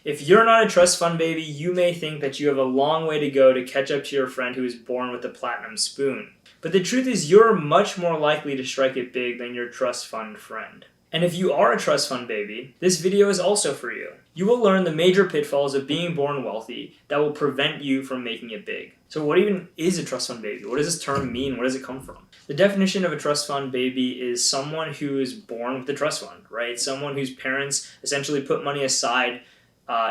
If you're not a trust fund baby, you may think that you have a long way to go to catch up to your friend who was born with a platinum spoon. But the truth is you're much more likely to strike it big than your trust fund friend. And if you are a trust fund baby, this video is also for you. You will learn the major pitfalls of being born wealthy that will prevent you from making it big. So what even is a trust fund baby? What does this term mean? Where does it come from? The definition of a trust fund baby is someone who is born with a trust fund, right? Someone whose parents essentially put money aside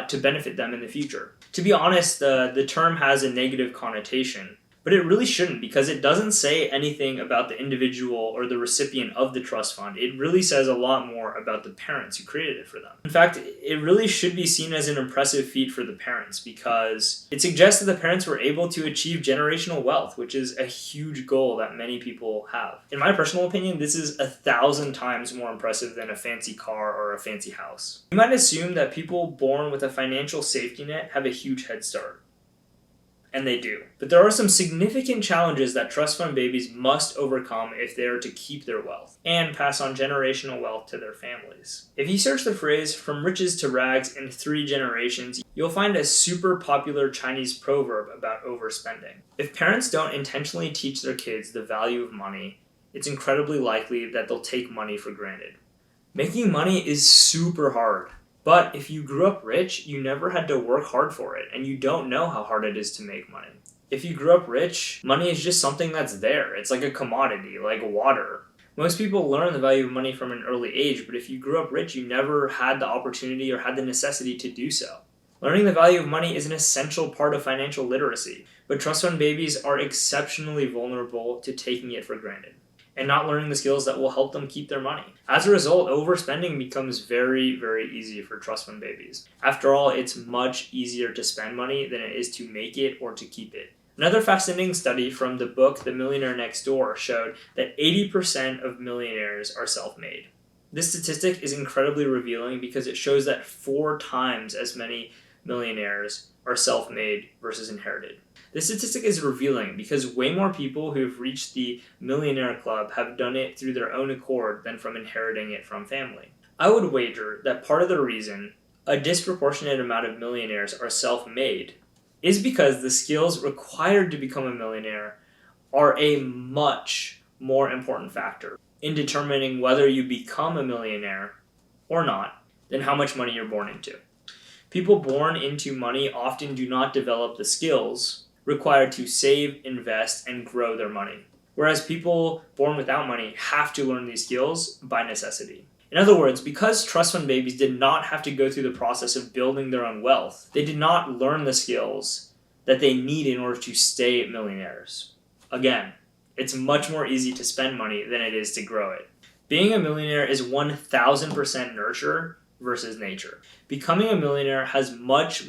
to benefit them in the future. To be honest, the term has a negative connotation, but it really shouldn't, because it doesn't say anything about the individual or the recipient of the trust fund. It really says a lot more about the parents who created it for them. In fact, it really should be seen as an impressive feat for the parents, because it suggests that the parents were able to achieve generational wealth, which is a huge goal that many people have. In my personal opinion, this is 1,000 times more impressive than a fancy car or a fancy house. You might assume that people born with a financial safety net have a huge head start. And they do. But there are some significant challenges that trust fund babies must overcome if they are to keep their wealth and pass on generational wealth to their families. If you search the phrase "from riches to rags in 3 generations," you'll find a super popular Chinese proverb about overspending. If parents don't intentionally teach their kids the value of money, it's incredibly likely that they'll take money for granted. Making money is super hard. But if you grew up rich, you never had to work hard for it, and you don't know how hard it is to make money. If you grew up rich, money is just something that's there. It's like a commodity, like water. Most people learn the value of money from an early age, but if you grew up rich, you never had the opportunity or had the necessity to do so. Learning the value of money is an essential part of financial literacy, but trust fund babies are exceptionally vulnerable to taking it for granted and not learning the skills that will help them keep their money. As a result, overspending becomes very, very easy for trust fund babies. After all, it's much easier to spend money than it is to make it or to keep it. Another fascinating study from the book The Millionaire Next Door showed that 80% of millionaires are self-made. This statistic is incredibly revealing because it shows that 4 times as many millionaires are self-made versus inherited. This statistic is revealing because way more people who have reached the millionaire club have done it through their own accord than from inheriting it from family. I would wager that part of the reason a disproportionate amount of millionaires are self-made is because the skills required to become a millionaire are a much more important factor in determining whether you become a millionaire or not than how much money you're born into. People born into money often do not develop the skills required to save, invest, and grow their money. Whereas people born without money have to learn these skills by necessity. In other words, because trust fund babies did not have to go through the process of building their own wealth, they did not learn the skills that they need in order to stay millionaires. Again, it's much more easy to spend money than it is to grow it. Being a millionaire is 1,000% nurture versus nature. Becoming a millionaire has much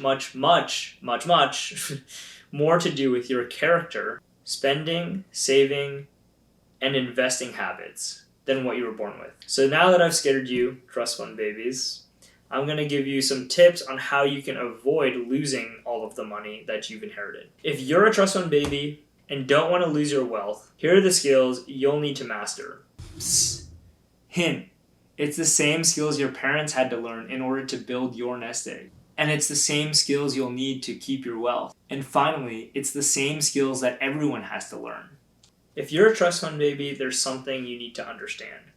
more to do with your character, spending, saving, and investing habits than what you were born with. So now that I've scared you, trust fund babies, I'm going to give you some tips on how you can avoid losing all of the money that you've inherited. If you're a trust fund baby and don't want to lose your wealth, here are the skills you'll need to master. Psst. Hint. It's the same skills your parents had to learn in order to build your nest egg. And it's the same skills you'll need to keep your wealth. And finally, it's the same skills that everyone has to learn. If you're a trust fund baby, there's something you need to understand.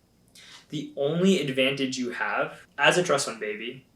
The only advantage you have as a trust fund baby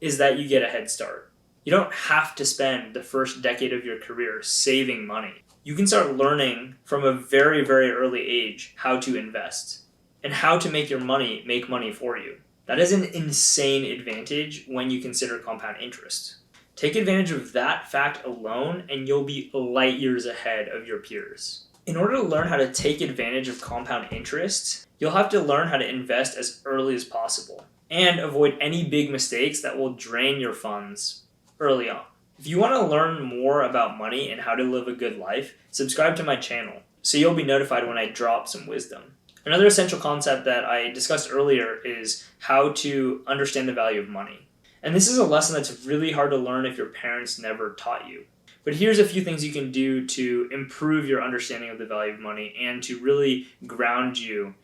is that you get a head start. You don't have to spend the first decade of your career saving money. You can start learning from a very, very early age how to invest and how to make your money make money for you. That is an insane advantage when you consider compound interest. Take advantage of that fact alone and you'll be light years ahead of your peers. In order to learn how to take advantage of compound interest, you'll have to learn how to invest as early as possible and avoid any big mistakes that will drain your funds early on. If you want to learn more about money and how to live a good life, subscribe to my channel so you'll be notified when I drop some wisdom. Another essential concept that I discussed earlier is how to understand the value of money. And this is a lesson that's really hard to learn if your parents never taught you. But here's a few things you can do to improve your understanding of the value of money and to really ground you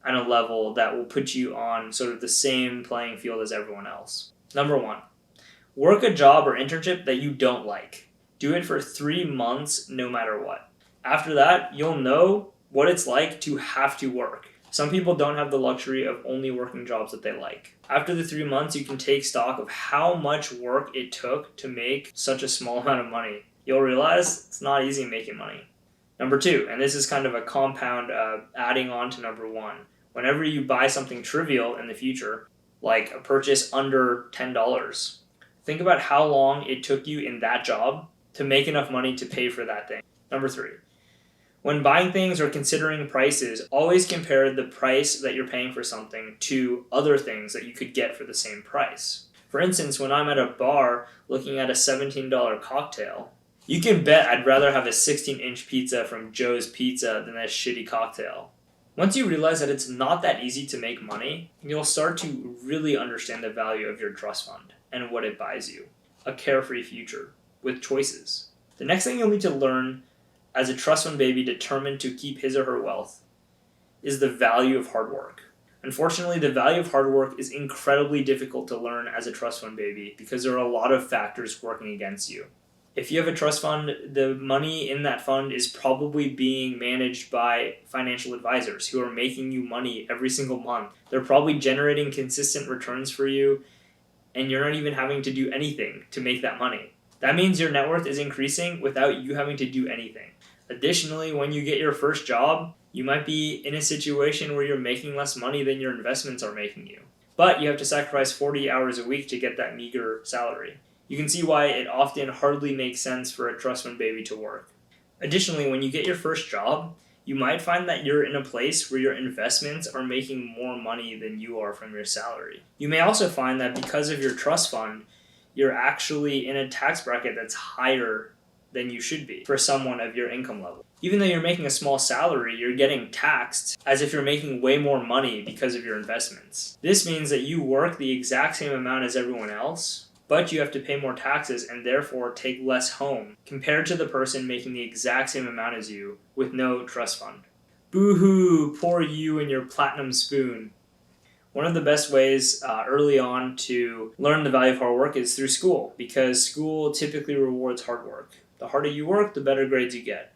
on a level that will put you on sort of the same playing field as everyone else. Number 1, Work a job or internship that you don't like. Do it for 3 months no matter what. After that, you'll know what it's like to have to work. Some people don't have the luxury of only working jobs that they like. After the 3 months, you can take stock of how much work it took to make such a small amount of money. You'll realize it's not easy making money. Number 2, and this is kind of a compound adding on to number 1. Whenever you buy something trivial in the future, like a purchase under $10, think about how long it took you in that job to make enough money to pay for that thing. Number 3. When buying things or considering prices, always compare the price that you're paying for something to other things that you could get for the same price. For instance, when I'm at a bar looking at a $17 cocktail, you can bet I'd rather have a 16-inch pizza from Joe's Pizza than a shitty cocktail. Once you realize that it's not that easy to make money, you'll start to really understand the value of your trust fund and what it buys you. A carefree future with choices. The next thing you'll need to learn as a trust fund baby determined to keep his or her wealth is the value of hard work. Unfortunately, the value of hard work is incredibly difficult to learn as a trust fund baby because there are a lot of factors working against you. If you have a trust fund, the money in that fund is probably being managed by financial advisors who are making you money every single month. They're probably generating consistent returns for you, and you're not even having to do anything to make that money. That means your net worth is increasing without you having to do anything. Additionally, when you get your first job, you might be in a situation where you're making less money than your investments are making you. But you have to sacrifice 40 hours a week to get that meager salary. You can see why it often hardly makes sense for a trust fund baby to work. Additionally, when you get your first job, you might find that you're in a place where your investments are making more money than you are from your salary. You may also find that because of your trust fund, you're actually in a tax bracket that's higher than you should be for someone of your income level. Even though you're making a small salary, you're getting taxed as if you're making way more money because of your investments. This means that you work the exact same amount as everyone else, but you have to pay more taxes and therefore take less home compared to the person making the exact same amount as you with no trust fund. Boo-hoo, poor you and your platinum spoon. One of the best ways early on to learn the value of hard work is through school, because school typically rewards hard work. The harder you work, the better grades you get.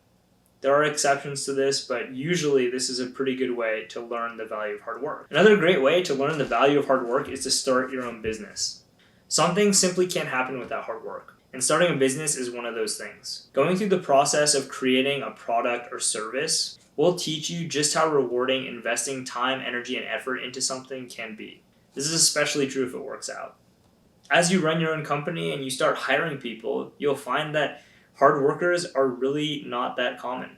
There are exceptions to this, but usually this is a pretty good way to learn the value of hard work. Another great way to learn the value of hard work is to start your own business. Some things simply can't happen without hard work, and starting a business is one of those things. Going through the process of creating a product or service will teach you just how rewarding investing time, energy, and effort into something can be. This is especially true if it works out. As you run your own company and you start hiring people, you'll find that hard workers are really not that common.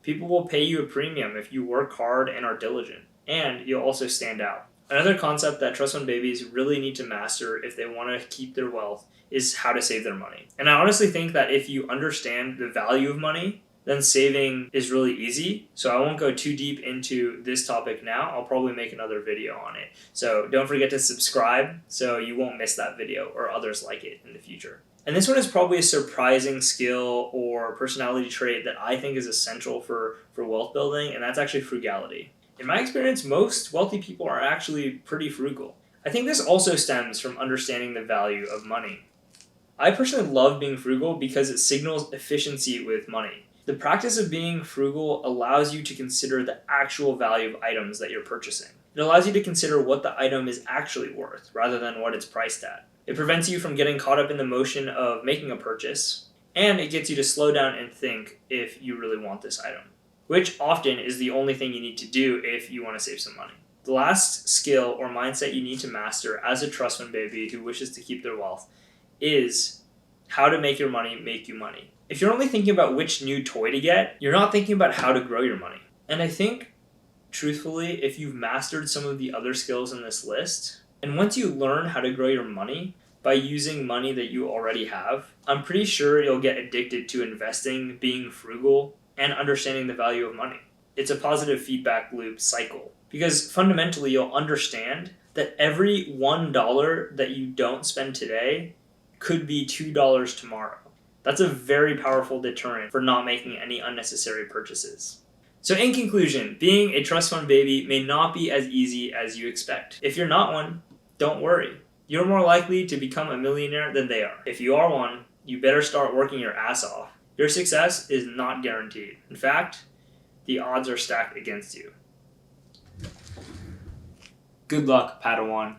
People will pay you a premium if you work hard and are diligent, and you'll also stand out. Another concept that trust fund babies really need to master if they want to keep their wealth is how to save their money. And I honestly think that if you understand the value of money, then saving is really easy. So I won't go too deep into this topic now. I'll probably make another video on it. So don't forget to subscribe so you won't miss that video or others like it in the future. And this one is probably a surprising skill or personality trait that I think is essential for wealth building, and that's actually frugality. In my experience, most wealthy people are actually pretty frugal. I think this also stems from understanding the value of money. I personally love being frugal because it signals efficiency with money. The practice of being frugal allows you to consider the actual value of items that you're purchasing. It allows you to consider what the item is actually worth rather than what it's priced at. It prevents you from getting caught up in the motion of making a purchase, and it gets you to slow down and think if you really want this item, which often is the only thing you need to do if you want to save some money. The last skill or mindset you need to master as a trust fund baby who wishes to keep their wealth is how to make your money make you money. If you're only thinking about which new toy to get, you're not thinking about how to grow your money. And I think, truthfully, if you've mastered some of the other skills in this list, and once you learn how to grow your money by using money that you already have, I'm pretty sure you'll get addicted to investing, being frugal, and understanding the value of money. It's a positive feedback loop cycle, because fundamentally you'll understand that every $1 that you don't spend today could be $2 tomorrow. That's a very powerful deterrent for not making any unnecessary purchases. So in conclusion, being a trust fund baby may not be as easy as you expect. If you're not one, don't worry. You're more likely to become a millionaire than they are. If you are one, you better start working your ass off. Your success is not guaranteed. In fact, the odds are stacked against you. Good luck, Padawan.